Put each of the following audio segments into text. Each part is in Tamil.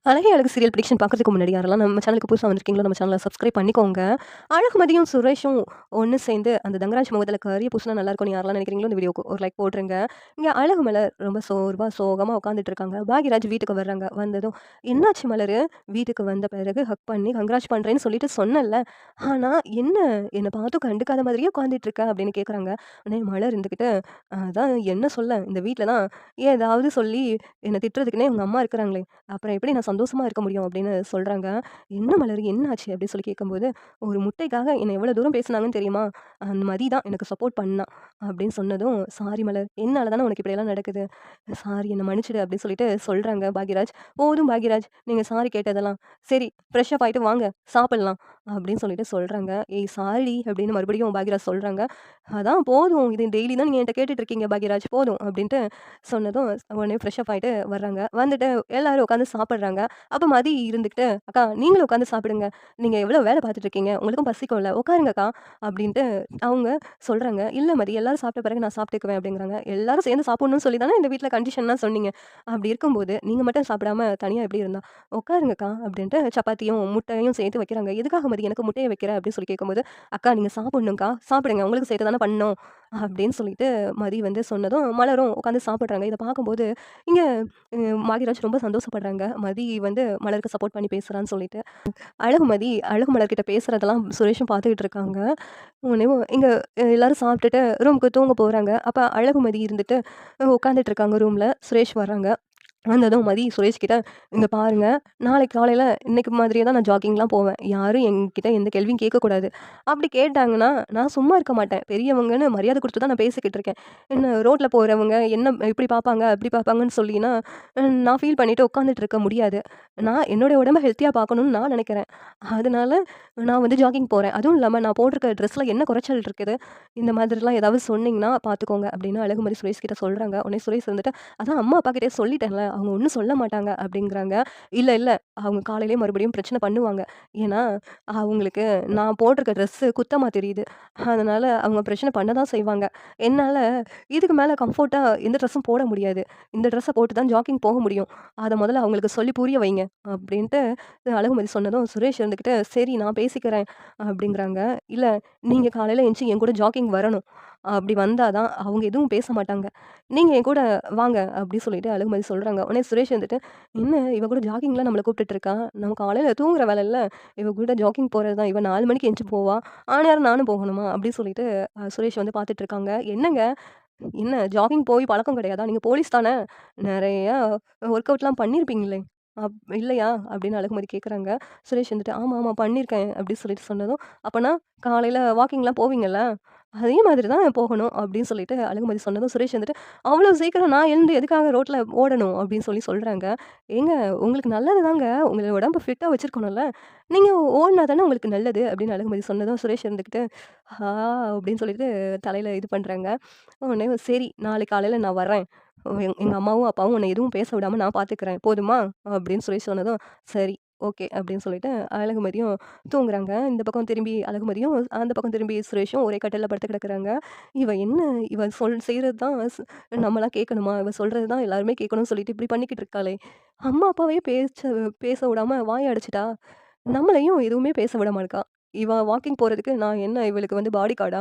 அழகே அழகு சீரியல் ப்ரிடிக்ஷன் பார்க்கறதுக்கு முன்னாடி யாரெல்லாம் நம்ம சேனலுக்கு புதுசா வந்திருக்கீங்களோ, நம்ம சேனல சப்ஸ்கிரைப் பண்ணிக்கோங்க. அழகுமதியும், சுரேஷும் ஒண்ணு சேர்ந்து அந்த தங்கராஜ் முகத்தில கரிய பூசுனா நல்லாயிருக்கும்னு யாரெல்லாம் நினைக்கிறீங்களோ, இந்த வீடியோக்கு ஒரு லைக் போட்டுருங்க. இங்க அழகு மலர் ரொம்ப சோர்வா, சோகமா உட்காந்துட்டு இருக்காங்க. பாக்யராஜ் வீட்டுக்கு வர்றாங்க. வந்ததும், "என்னாச்சு மலரு? வீட்டுக்கு வந்த பிறகு ஹக் பண்ணி கங்கிராட்ஸ் பண்றேன்னு சொல்லிட்டு சொன்னேன்ல. ஆனா என்ன என்ன பார்த்தும் கண்டுக்காத மாதிரியே உட்காந்துட்டு இருக்க?" அப்படின்னு கேட்குறாங்க. உடனே மலர் இருந்துகிட்டு, "அதான் என்ன சொல்ல, இந்த வீட்ல தான் ஏதாவது சொல்லி என்ன திட்டுறதுக்குன்னே உங்க அம்மா இருக்கிறாங்களே. அப்புறம் எப்படி நான் சந்தோஷமா இருக்க முடியும்?" அப்படின்னு சொல்றாங்க. "என்ன மலர் என்ன ஆச்சு?" அப்படின்னு சொல்லி கேட்கும்போது, "ஒரு முட்டைக்காக என்ன எவ்வளோ தூரம் பேசுனாங்கன்னு தெரியுமா? அந்த மதி தான் எனக்கு சப்போர்ட் பண்ணா." அப்படின்னு சொன்னதும், "சாரி மலர். என்னால தானே உனக்கு இப்படியெல்லாம் நடக்குது. சாரி என்ன மன்னிச்சுடு." அப்படின்னு சொல்லிட்டு சொல்றாங்க பாக்யராஜ். "போதும் பாக்யராஜ், நீங்க சாரி கேட்டதெல்லாம். சரி ஃப்ரெஷ் அப் ஆயிட்டு வாங்க சாப்பிடலாம்." அப்படின்னு சொல்லிட்டு சொல்றாங்க. "ஏய் சாரிடி." அப்படின்னு மறுபடியும் பாக்யராஜ் சொல்றாங்க. "அதான் போதும். இது டெய்லி தான் நீங்க என்ட்ட கேட்டுட்டு இருக்கீங்க பாக்யராஜ் போதும்." அப்படின்ட்டு சொன்னதும் உடனே ஃப்ரெஷ் அப் ஆயிட்டு வர்றாங்க. வந்துட்டு எல்லாரும் உட்காந்து சாப்பிடுறாங்க. அப்ப மதி இருந்துகிட்டு, "அக்கா நீங்களும் உட்காந்து சாப்பிடுங்க. நீங்க எவ்வளோ வேலை பார்த்துட்டு இருக்கீங்க. உங்களுக்கும் பசிக்கும்ல. உட்காருங்கக்கா." அப்படின்ட்டு அவங்க சொல்றாங்க. "இல்ல மதி எல்லாரும் சாப்பிட்ட பிறகு நான் சாப்பிட்டுக்குவேன்." அப்படிங்கிறாங்க. எல்லாரும் சேர்ந்து சாப்பிடணும்னு சொல்லி தானே இந்த வீட்ல கண்டிஷன்லாம் சொன்னீங்க. அப்படி இருக்கும்போது நீங்க மட்டும் சாப்பிடாம தனியா எப்படி இருந்தா? உட்காருங்கக்கா அப்படின்ட்டு சப்பாத்தியும், முட்டையும் சேர்த்து வைக்கிறாங்க. "எதுக்காக மதி எனக்கு முட்டைய வைக்கிற?" அப்படின்னு சொல்லி கேட்கும்போது, "அக்கா நீங்க சாப்பிடணும்க்கா. சாப்பிடுங்க. உங்களுக்கு சேர்த்து தானே பண்ணோம்." அப்படின்னு சொல்லிட்டு மதி வந்து சொன்னதும், மலரும் உட்காந்து சாப்பிடுறாங்க. இத பார்க்கும்போது, இங்க அ பாக்யராஜ் ரொம்ப சந்தோஷப்படுறாங்க. மதி வந்து மலருக்கு சப்போர்ட் பண்ணி பேசுறான்னு சொல்லிட்டு. அழகுமதி, அழகு மலர்கிட்ட பேசுறதெல்லாம் சுரேஷும் பார்த்துக்கிட்டு இருக்காங்க. உடனேவும் இங்க எல்லாரும் சாப்பிட்டுட்டு ரூமுக்கு தூங்க போறாங்க. அப்ப அழகுமதி இருந்துட்டு உட்காந்துட்டு இருக்காங்க ரூம்ல. சுரேஷ் வர்றாங்க. வந்ததும் மதி சுரேஷ் கிட்ட, "இங்க பாருங்க, நாளைக்கு காலையில இன்னைக்கு மாதிரியே தான் நான் ஜாக்கிங்லாம் போவேன். யாரும் என்கிட்ட எந்த கேள்வியும் கேட்கக்கூடாது. அப்படி கேட்டாங்கன்னா, நான் சும்மா இருக்க மாட்டேன். பெரியவங்கன்னு மரியாதை குடுத்து தான் நான் பேசிக்கிட்டு இருக்கேன். என்ன ரோட்ல போறவங்க என்ன இப்படி பார்ப்பாங்க, அப்படி பார்ப்பாங்கன்னு சொல்லினா, நான் ஃபீல் பண்ணிட்டு உட்காந்துட்டு இருக்க முடியாது. நான் என்னுடைய உடம்ப ஹெல்த்தியா பார்க்கணும்னு நான் நினைக்கிறேன். அதனால நான் வந்து ஜாக்கிங் போறேன். அதுவும் இல்லாம நான் போட்டிருக்க ட்ரெஸ்ல என்ன குறைச்சல் இருக்குது? இந்த மாதிரிலாம் ஏதாவது சொன்னீங்கன்னா பார்த்துக்கோங்க." அப்படின்னு அழகுமதி சுரேஷ் கிட்ட சொல்றாங்க. உடனே சுரேஷ் வந்துட்டு, "அதான் அம்மா, அப்பா கிட்டயே சொல்லிட்டேன்ல. அவங்க ஒண்ணும் சொல்ல மாட்டாங்க." அப்படிங்கிறாங்க. "இல்ல, இல்ல. அவங்க காலையிலேயே மறுபடியும் பிரச்சனை பண்ணுவாங்க. ஏன்னா, அவங்களுக்கு நான் போட்டிருக்க ட்ரெஸ்ஸு குத்தமா தெரியுது. அதனால அவங்க பிரச்சனை பண்ண தான் செய்வாங்க. என்னால இதுக்கு மேல கம்ஃபோர்ட்டா எந்த ட்ரெஸ்ஸும் போட முடியாது. இந்த ட்ரெஸ்ஸ போட்டு தான் ஜாக்கிங் போக முடியும். அத முதல்ல அவங்களுக்கு சொல்லி புரிய வைங்க." அப்படின்ட்டு அழகுமதி சொன்னதும், சுரேஷ் இருந்துகிட்டு, "சரி நான் பேசிக்கிறேன்." அப்படிங்கிறாங்க. "இல்ல, நீங்க காலையில எந்திச்சு என் கூட ஜாக்கிங் வரணும். அப்படி வந்தா தான் அவங்க எதுவும் பேச மாட்டாங்க. நீங்க என் கூட வாங்க." அப்படி சொல்லிட்டு அழகுமதி சொல்றாங்க. உடனே சுரேஷ் வந்துட்டு, "என்ன இவ கூட ஜாக்கிங்லாம் நம்மள கூப்பிட்டுட்டு இருக்கா? நம்ம காலையில தூங்குற வேலைல்ல. இவ கூட ஜாக்கிங் போறது தான். இவ 4 மணிக்கு எந்திச்சு போவா. ஆனாலும் நானும் போகணுமா?" அப்படின்னு சொல்லிட்டு சுரேஷ் வந்து பார்த்துட்டு இருக்காங்க. "என்னங்க? என்ன ஜாகிங் போய் பழக்கம் கிடையாதா? நீங்க போலீஸ் தானே? நெறையா ஒர்க் அவுட்லாம் பண்ணியிருப்பீங்களே! இல்லையா?" அப்படின்னு அழகுமதி கேட்குறாங்க. சுரேஷ் வந்துட்டு, "ஆமா, ஆமா பண்ணியிருக்கேன்." அப்படி சொல்லிட்டு சொன்னதும், "அப்பன்னா காலையில வாக்கிங்லாம் போவீங்கல்ல? அதே மாதிரி தான் போகணும்." அப்படின்னு சொல்லிட்டு அழகுமதி சொன்னதும், சுரேஷ் வந்துட்டு, "அவ்வளோ சீக்கிரம் நான் எழுந்து எதுக்காக ரோட்ல ஓடணும்?" அப்படின்னு சொல்லி சொல்றாங்க. "ஏங்க உங்களுக்கு நல்லது தாங்க. உங்கள உடம்ப ஃபிட்டா வச்சிருக்கணும்ல. நீங்க ஓடுனா தானே உங்களுக்கு நல்லது." அப்படின்னு அழகுமதி சொன்னதும், சுரேஷ் இருந்துகிட்டு, "ஆ" அப்படின்னு சொல்லிட்டு தலையில இது பண்றாங்க. உடனே சரி நாளைக்கு காலையில நான் வரேன். எங்க அம்மாவும், அப்பாவும் உன்ன எதுவும் பேச விடாம நான் பார்த்துக்கிறேன். போதுமா? அப்படின்னு சொல்லி சொன்னதும், சரி ஓகே அப்படின்னு சொல்லிட்டு அழகுமதியும் தூங்குறாங்க. இந்த பக்கம் திரும்பி அழகுமதியும், அந்த பக்கம் திரும்பி சுரேஷும் ஒரே கட்டில்ல படுத்து கிடக்குறாங்க. இவ என்ன இவ செய்றது தான் நம்மலாம் கேட்கணுமா? இவ சொல்றது தான் எல்லாருமே கேட்கணும்னு சொல்லிட்டு இப்படி பண்ணிக்கிட்டு இருக்காளே! அம்மா, அப்பாவே பேச விடாம வாய அடைச்சுட்டா. நம்மளையும் எதுவுமே பேச விட மாட்றா. இவ வாக்கிங் போறதுக்கு நான் என்ன இவளுக்கு வந்து பாடி கார்டா?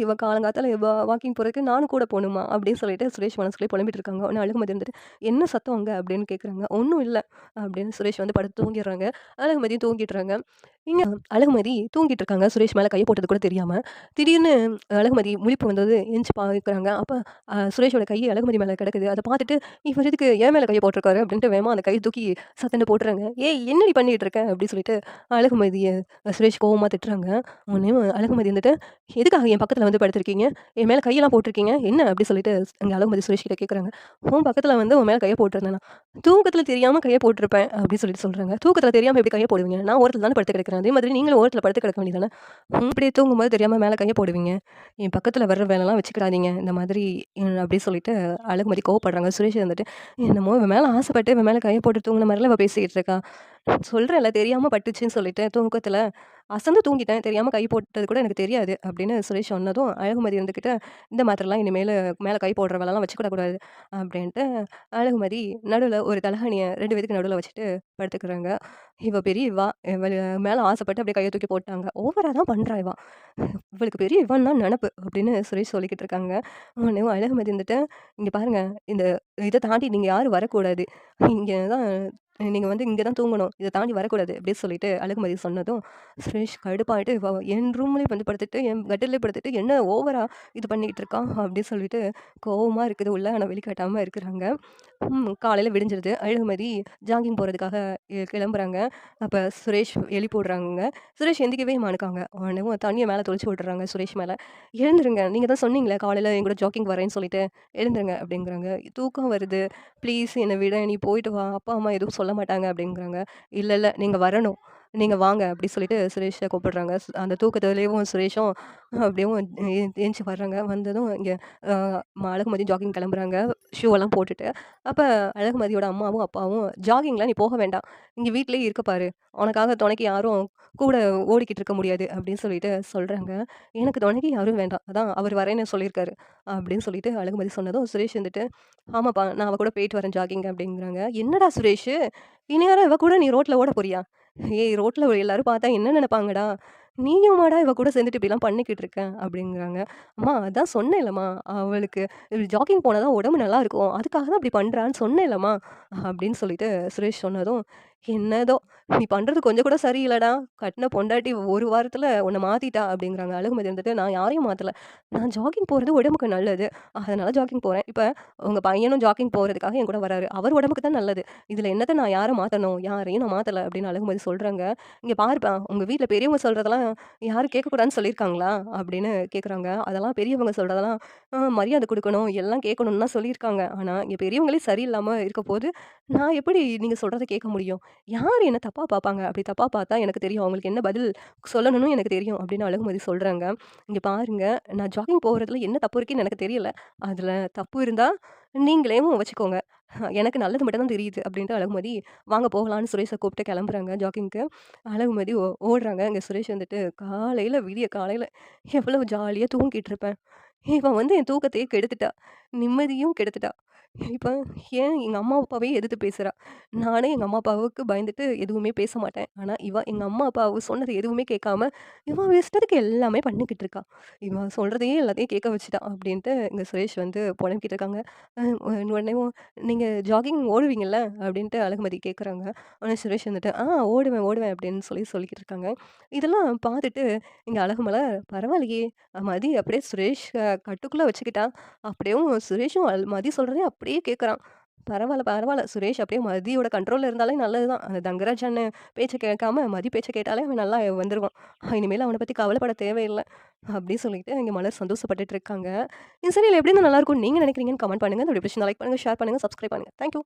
இவ காலங்காத்தால வாக்கிங் போறதுக்கு நானும் கூட போணுமா? அப்படின்னு சொல்லிட்டு சுரேஷ் மனசுக்குள்ளயே புலம்பிட்டு இருக்காங்க. உடனே அழகுமதி இருந்துட்டு, "என்ன சத்தம் அங்க?" அப்படின்னு கேட்குறாங்க. "ஒண்ணும் இல்ல." அப்படின்னு சுரேஷ் வந்து படுத்து தூங்கிர்றாங்க. அழகுமதியும் தூங்கிடுறாங்க. இங்க அழகுமதி தூங்கிட்டு இருக்காங்க. சுரேஷ் மேல கைய போட்டது கூட தெரியாம. திடீர்னு அழகுமதி முழிப்பு வந்தது எந்திச்சு பார்க்குறாங்க. அப்ப சுரேஷோட கை அழகுமதி மேல கிடக்குது. அத பார்த்துட்டு, "இவரு எதுக்கு என் மேல கைய போட்டுருக்காரு?" அப்படின்ட்டு வேகமா அந்த கைய தூக்கி சட்டுன்னு போட்டுறாங்க. "ஏய் என்னடி பண்ணிட்டு இருக்க?" அப்படின்னு சொல்லிட்டு அழகுமதிய சுரேஷ் கோவமா திட்டுறாங்க. உடனே அழகுமதி வந்துட்டு, "எதுக்காக என் பக்கத்துல வந்து படுத்துருக்கீங்க? என் மேல கையெல்லாம் போட்டுருக்கீங்க. என்ன?" அப்படி சொல்லிட்டு அங்க அழகுமதி சுரேஷ் கிட்ட கேட்குறாங்க. "உன் பக்கத்துல வந்து உன் மேல கைய போட்டுருந்தேனா? தூக்கத்துல தெரியாம கைய போட்டுருப்பேன்." அப்படின்னு சொல்லிட்டு சொல்றாங்க. "தூக்கத்துல தெரியாம எப்படி கைய போடுவீங்க? நான் ஓரத்துல தானே படுத்து கிடக்கிறேன். அதே மாதிரி நீங்களும் ஓரத்துல படுத்து கிடக்க வேண்டியது தானே? இப்படி தூங்கும்போது தெரியாம மேல கைய போடுவீங்க. என் பக்கத்துல வர்ற வேலைலாம் வச்சுக்கிடாதீங்க." இந்த மாதிரி அப்படி சொல்லிட்டு அழகுமதி கோவப்படுறாங்க. சுரேஷ் வந்துட்டு, "என்னமோ இவன் மேல ஆசைப்பட்டு இவன் மேல கைய போட்டு தூங்குன மாரிலாம் இவ பேசிக்கிட்டு இருக்கா. சொல்றேன்ல தெரியாம பட்டுச்சுன்னு சொல்லிட்டு தூக்கத்துல." அசந்து தூங்கிட்டேன். தெரியாம கை போட்டது கூட எனக்கு தெரியாது." அப்படின்னு சுரேஷ் சொன்னதும், அழகுமதி இருந்துகிட்டு, "இந்த மாதிரிலாம் இனிமேலு மேல கை போடுற வேலைலாம் வச்சுக்கிட கூடாது." அப்படின்ட்டு அழகுமதி நடுவுல ஒரு தலகாணிய 2 பேத்துக்கு நடுவுல வச்சுட்டு படுத்துக்கிறாங்க. இவ பெரிய இவா, இவளு மேல ஆசைப்பட்டு அப்படியே கைய தூக்கி போட்டாங்க. "ஓவரா தான் பண்றா இவ. இவளுக்கு பெரிய இவன் தான் நெனப்பு." அப்படின்னு சுரேஷ் சொல்லிக்கிட்டு இருக்காங்க. உடனேவும் அழகுமதி இருந்துட்டு, "இங்க பாருங்க, இந்த இத தாண்டி நீங்க யாரும் வரக்கூடாது. இங்க தான் நீங்க வந்து இங்க தான் தூங்கணும். இத தாண்டி வரக்கூடாது." அப்படின்னு சொல்லிட்டு அழகுமதி சொன்னதும், சுரேஷ் கடுப்பாயிட்டு, "இவ என் ரூம்லயே வந்து படுத்துட்டு, என் பெட்டுலயே படுத்துட்டு, என்ன ஓவரா இது பண்ணிட்டு இருக்கா?" அப்படின்னு சொல்லிட்டு கோவமா இருக்குது உள்ள. ஆனா வெளிக்காட்டாம இருக்கிறாங்க. காலையில விடிஞ்சிருது. அழகுமதி ஜாகிங் போறதுக்காக கிளம்புறாங்க. அப்ப சுரேஷ் எழுப்பி விடுறாங்கங்க. சுரேஷ் எந்திரிக்கவே மாட்டுக்காங்க. உடனேவும் தண்ணிய மேல தெளிச்சு விட்டுறாங்க சுரேஷ் மேல. "எழுந்துருங்க. நீங்க தான் சொன்னீங்களே காலையில என் கூட ஜாக்கிங் வரேன்னு சொல்லிட்டு. எழுந்துருங்க." அப்படிங்கிறாங்க. "தூக்கம் வருது. ப்ளீஸ் என்ன விட. நீ போயிட்டு வா. அப்பா, அம்மா எதுவும் சொல்ல மாட்டாங்க." அப்படிங்கிறாங்க. "இல்ல, இல்ல. நீங்க வரணும். நீங்க வாங்க." அப்படி சொல்லிட்டு சுரேஷ கூப்பிடுறாங்க. அந்த தூக்கத்திலேயும் சுரேஷும் அப்படியேவும் எந்திச்சு வர்றாங்க. வந்ததும் இங்க அ அழகுமதி ஜாகிங் கிளம்புறாங்க. ஷூ எல்லாம் போட்டுட்டு. அப்ப அழகுமதியோட அம்மாவும், அப்பாவும், "ஜாகிங்லாம் நீ போக வேண்டாம். இங்க வீட்லயே இருக்க பாரு. உனக்காக துணைக்கு யாரும் கூட ஓடிக்கிட்டு இருக்க முடியாது." அப்படின்னு சொல்லிட்டு சொல்றாங்க. "எனக்கு துணைக்கு யாரும் வேண்டாம். அதான் அவர் வரேன்னு சொல்லியிருக்காரு." அப்படின்னு சொல்லிட்டு அழகுமதி சொன்னதும், சுரேஷ் வந்துட்டு, "ஆமாப்பா, நான் அவ கூட போயிட்டு வரேன் ஜாகிங்." அப்படிங்கிறாங்க. "என்னடா சுரேஷு! இந்நேரம் இவ கூட நீ ரோட்ல ஓட போறியா? ஏய் ரோட்ல எல்லாரும் பார்த்தா என்ன நெனைப்பாங்கடா? நீயுமாடா இவ கூட சேர்ந்துட்டு இப்படிலாம் பண்ணிக்கிட்டு இருக்க?" அப்படிங்கிறாங்க. "அம்மா அதான் சொன்னேன்லம்மா, அவளுக்கு ஜாகிங் போனா தான் உடம்பு நல்லாருக்கும். அதுக்காக தான் அப்படி பண்றான்னு சொன்னேன்லம்மா." அப்படின்னு சொல்லிட்டு சுரேஷ் சொன்னதும், "என்னதோ! நீ பண்றது கொஞ்சம் கூட சரியில்லடா. கட்டின பொண்டாட்டி 1 வாரத்துல உன்ன மாத்திட்டா." அப்படிங்கிறாங்க. அழகுமதி வந்துட்டு, "நான் யாரையும் மாத்தல. நான் ஜாகிங் போறது உடம்புக்கு நல்லது. அதனால ஜாகிங் போறேன். இப்ப உங்க பையனும் ஜாகிங் போறதுக்காக என் கூட வராரு. அவர் உடம்புக்கு தான் நல்லது. இதுல என்னத்த நான் யார மாத்தணும்? யாரையும் நான் மாத்தல." அப்படின்னு அழகுமதி சொல்றாங்க. "இங்க பாருப்பா, உங்க வீட்ல பெரியவங்க சொல்றதெல்லாம் யாரும் கேட்கக்கூடாதுன்னு சொல்லியிருக்காங்களா?" அப்படின்னு கேட்குறாங்க. "அதெல்லாம் பெரியவங்க சொல்றதெல்லாம் மரியாதை குடுக்கணும், எல்லாம் கேட்கணும்னு தான் சொல்லியிருக்காங்க. ஆனா, இங்க பெரியவங்களே சரியில்லாம இருக்கப்போது, நான் எப்படி நீங்க சொல்றத கேட்க முடியும்? யார் என்ன தப்பா பார்ப்பாங்க? அப்படி தப்பா பார்த்தா எனக்கு தெரியும். அவங்களுக்கு என்ன பதில் சொல்லணும்னு எனக்கு தெரியும்." அப்படின்னு அழகுமதி சொல்றாங்க. "இங்க பாருங்க, நான் ஜாகிங் போறதுல என்ன தப்பு இருக்குன்னு எனக்கு தெரியல. அதுல தப்பு இருந்தா நீங்களேவும் வச்சுக்கோங்க. எனக்கு நல்லது மட்டும் தான் தெரியுது." அப்படின்ட்டு அழகுமதி, "வாங்க போகலான்னு" சுரேஷ கூப்பிட்டு கிளம்புறாங்க ஜாகிங்க்கு. அழகுமதி ஓடுறாங்க. இங்க சுரேஷ் வந்துட்டு, "காலையில விடிய காலையில எவ்வளவு ஜாலியா தூங்கிட்டு இருப்பேன். இவ வந்து என் தூக்கத்தையே கெடுத்துட்டா. நிம்மதியும் கெடுத்துட்டா. இப்ப ஏன் எங்க அம்மா, அப்பாவையே எதிர்த்து பேசுறா. நானே எங்க அம்மா, அப்பாவுக்கு பயந்துட்டு எதுவுமே பேச மாட்டேன். ஆனா, இவ எங்க அம்மா, அப்பாவு சொன்னது எதுவுமே கேட்காம, இவ அவ இஷ்டத்துக்கு எல்லாமே பண்ணிக்கிட்டு இருக்கா. இவ சொல்றதையே எல்லாத்தையும் கேட்க வச்சுட்டா." அப்படின்ட்டு இங்க சுரேஷ் வந்து புலம்பிக்கிட்டு இருக்காங்க. அ உடனேவும், "நீங்க ஜாகிங் ஓடுவீங்கல்ல?" அப்படின்ட்டு அழகுமதி கேட்குறாங்க. உடனே சுரேஷ் வந்துட்டு, ஓடுவேன், ஓடுவேன்." அப்படின்னு சொல்லிக்கிட்டு இருக்காங்க. இதெல்லாம் பார்த்துட்டு இங்க அழகுமலர், "பரவாயில்லையே! மதி அப்படியே சுரேஷ் கட்டுக்குள்ள வச்சுக்கிட்டா. அப்படியேவும் சுரேஷும் மதி சொல்றதையும் அப்படியே கேட்குறான். பரவால்ல, பரவால்ல. சுரேஷ் அப்படியே மதியோட கண்ட்ரோல்ல இருந்தாலே நல்லது தான். அந்த தங்கராஜ் அண்ணன் பேச்ச கேட்காம மதி பேச்ச கேட்டாலே அவன் நல்லா வந்துருவான். இனிமேல் அவன பத்தி கவலைப்பட தேவையில்ல." அப்படின்னு சொல்லிட்டு இங்க மலர் சந்தோஷப்பட்டுட்டு இருக்காங்க. இந்த சீரியல் எப்படி இருந்தா நல்லாயிருக்கும்னு நீங்க நினைக்கிறீங்கன்னு கமெண்ட் பண்ணுங்க. இந்த வீடியோ பிடிச்சிருந்தா லைக் பண்ணுங்க, ஷேர் பண்ணுங்க, சப்ஸ்கிரைப் பண்ணுங்க. Thank you.